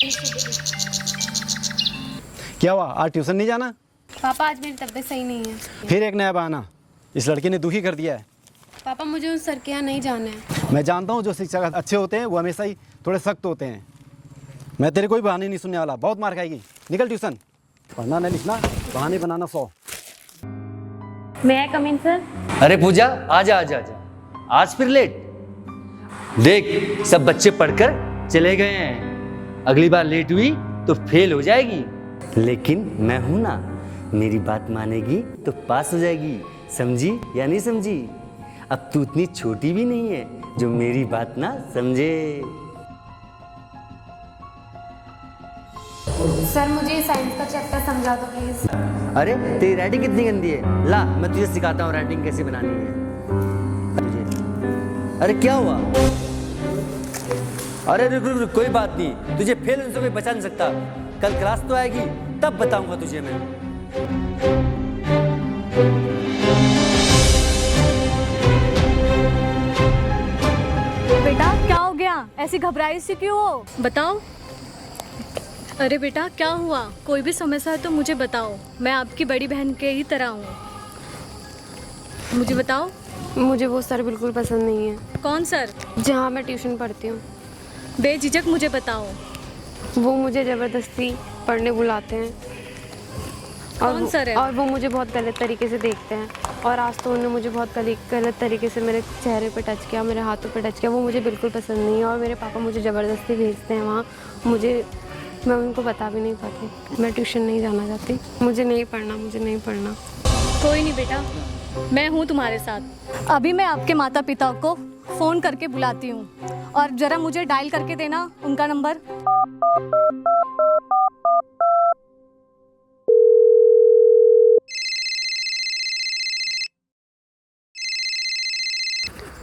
क्या हुआ, आज ट्यूशन नहीं जाना? पापा आज मेरी तबीयत सही नहीं है। फिर एक नया बहाना। इस लड़के ने दुखी कर दिया है। पापा मुझे उस सर के यहाँ नहीं जाना है। मैं जानता हूँ जो शिक्षक अच्छे होते हैं वो हमेशा ही थोड़े सख्त होते हैं। मैं तेरे कोई बहाने नहीं सुनने वाला, बहुत मार खाएगी। निकल ट्यूशन। पढ़ना नहीं लिखना, बहाने बनाना 100। मैं कम इन सर। अरे पूजा, आजा आजा आजा। आज फिर लेट? देख, सब बच्चे पढ़कर चले गए हैं। अगली बार लेट हुई तो फेल हो जाएगी। लेकिन मैं हूं ना, मेरी बात मानेगी तो पास हो जाएगी। समझी या नहीं समझी? अब तू इतनी छोटी भी नहीं है जो मेरी बात ना समझे। सर मुझे साइंस का चैप्टर समझा दो प्लीज। अरे तेरी राइटिंग कितनी गंदी है, ला मैं तुझे सिखाता हूँ राइटिंग कैसे बनानी है तुझे। अरे क्या हुआ? अरे रुक रुक रुक, कोई बात नहीं, तुझे फेल होने से कोई बचा नहीं सकता। कल क्लास तो आएगी, तब बताऊंगा तुझे मैं। बेटा क्या हो गया, ऐसी घबराई सी क्यों हो? बताओ। अरे बेटा क्या हुआ? कोई भी समस्या है तो मुझे बताओ, मैं आपकी बड़ी बहन के ही तरह हूँ। मुझे बताओ। मुझे वो सर बिल्कुल पसंद नहीं है। कौन सर? जहाँ मैं ट्यूशन पढ़ती हूँ। बेझिझक मुझे बताओ। वो मुझे ज़बरदस्ती पढ़ने बुलाते हैं। कौन सर है? और वो मुझे बहुत गलत तरीके से देखते हैं। और आज तो उन्होंने मुझे बहुत गलत तरीके से मेरे चेहरे पे टच किया, मेरे हाथों पे टच किया। वो मुझे बिल्कुल पसंद नहीं है। और मेरे पापा मुझे ज़बरदस्ती भेजते हैं वहाँ। मैं उनको बता भी नहीं पाती। मैं ट्यूशन नहीं जाना चाहती। मुझे नहीं पढ़ना, मुझे नहीं पढ़ना। कोई नहीं बेटा, मैं हूँ तुम्हारे साथ। अभी मैं आपके माता पिता को फ़ोन करके बुलाती हूँ और ज़रा मुझे डायल करके देना उनका नंबर।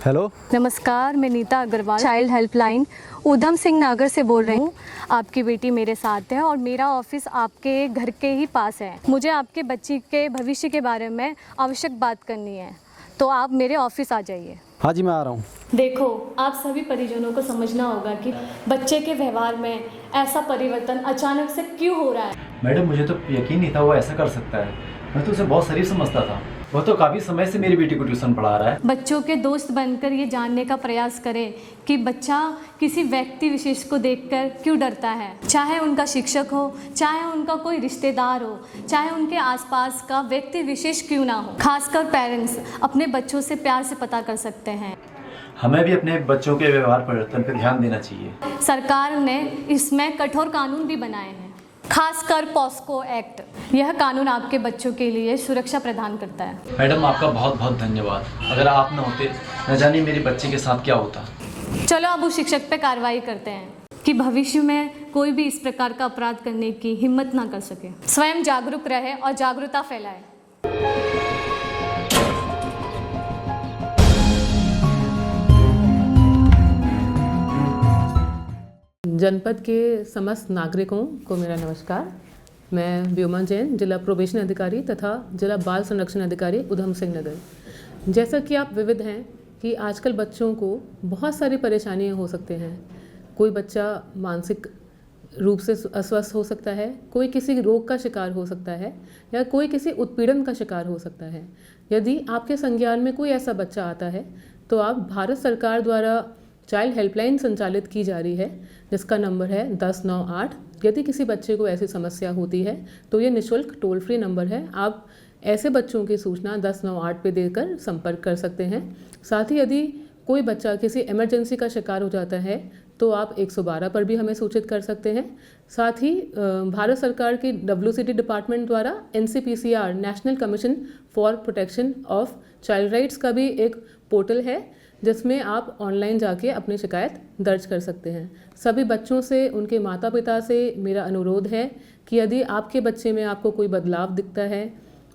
हेलो। नमस्कार, मैं नीता अग्रवाल, चाइल्ड हेल्पलाइन ऊधम सिंह नगर से बोल रही हूँ। आपकी बेटी मेरे साथ है और मेरा ऑफिस आपके घर के ही पास है। मुझे आपके बच्ची के भविष्य के बारे में आवश्यक बात करनी है, तो आप मेरे ऑफिस आ जाइए। हाँ जी, मैं आ रहा हूँ। देखो, आप सभी परिजनों को समझना होगा कि बच्चे के व्यवहार में ऐसा परिवर्तन अचानक से क्यों हो रहा है। मैडम, मुझे तो यकीन नहीं था वो ऐसा कर सकता है। मैं तो उसे बहुत शरीफ समझता था। वो तो काफ़ी समय से मेरी बेटी को ट्यूशन पढ़ा रहा है। बच्चों के दोस्त बनकर ये जानने का प्रयास करें कि बच्चा किसी व्यक्ति विशेष को देखकर क्यों डरता है, चाहे उनका शिक्षक हो, चाहे उनका कोई रिश्तेदार हो, चाहे उनके आसपास का व्यक्ति विशेष क्यों ना हो। खासकर पेरेंट्स अपने बच्चों से प्यार से पता कर सकते हैं। हमें भी अपने बच्चों के व्यवहार परिवर्तन पर ध्यान देना चाहिए। सरकार ने इसमें कठोर कानून भी बनाए हैं, खासकर पॉस्को एक्ट। यह कानून आपके बच्चों के लिए सुरक्षा प्रदान करता है। मैडम, आपका बहुत बहुत धन्यवाद। अगर आप न होते, न जाने मेरे बच्चे के साथ क्या होता। चलो अब उस शिक्षक पे कार्रवाई करते हैं कि भविष्य में कोई भी इस प्रकार का अपराध करने की हिम्मत ना कर सके। स्वयं जागरूक रहे और जागरूकता फैलाए। जनपद के समस्त नागरिकों को मेरा नमस्कार। मैं व्योमा जैन, जिला प्रोबेशन अधिकारी तथा जिला बाल संरक्षण अधिकारी ऊधम सिंह नगर। जैसा कि आप विविध हैं कि आजकल बच्चों को बहुत सारी परेशानियां हो सकते हैं। कोई बच्चा मानसिक रूप से अस्वस्थ हो सकता है, कोई किसी रोग का शिकार हो सकता है, या कोई किसी उत्पीड़न का शिकार हो सकता है। यदि आपके संज्ञान में कोई ऐसा बच्चा आता है तो आप भारत सरकार द्वारा चाइल्ड हेल्पलाइन संचालित की जा रही है, जिसका नंबर है 1098। यदि किसी बच्चे को ऐसी समस्या होती है तो ये निःशुल्क टोल फ्री नंबर है। आप ऐसे बच्चों की सूचना 1098 पे देकर संपर्क कर सकते हैं। साथ ही यदि कोई बच्चा किसी इमरजेंसी का शिकार हो जाता है तो आप 112 पर भी हमें सूचित कर सकते हैं। साथ ही भारत सरकार की WCT डिपार्टमेंट द्वारा NCPCR national commission for protection of child rights का भी एक पोर्टल है, जिसमें आप ऑनलाइन जाके अपनी शिकायत दर्ज कर सकते हैं। सभी बच्चों से, उनके माता पिता से मेरा अनुरोध है कि यदि आपके बच्चे में आपको कोई बदलाव दिखता है,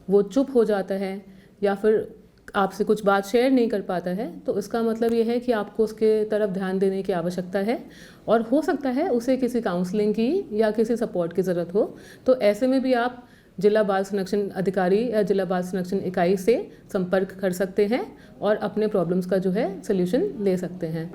वो चुप हो जाता है या फिर आपसे कुछ बात शेयर नहीं कर पाता है, तो इसका मतलब ये है कि आपको उसके तरफ ध्यान देने की आवश्यकता है और हो सकता है उसे किसी काउंसलिंग की या किसी सपोर्ट की ज़रूरत हो। तो ऐसे में भी आप जिला बाल संरक्षण अधिकारी या जिला बाल संरक्षण इकाई से संपर्क कर सकते हैं और अपने प्रॉब्लम्स का जो है सल्यूशन ले सकते हैं।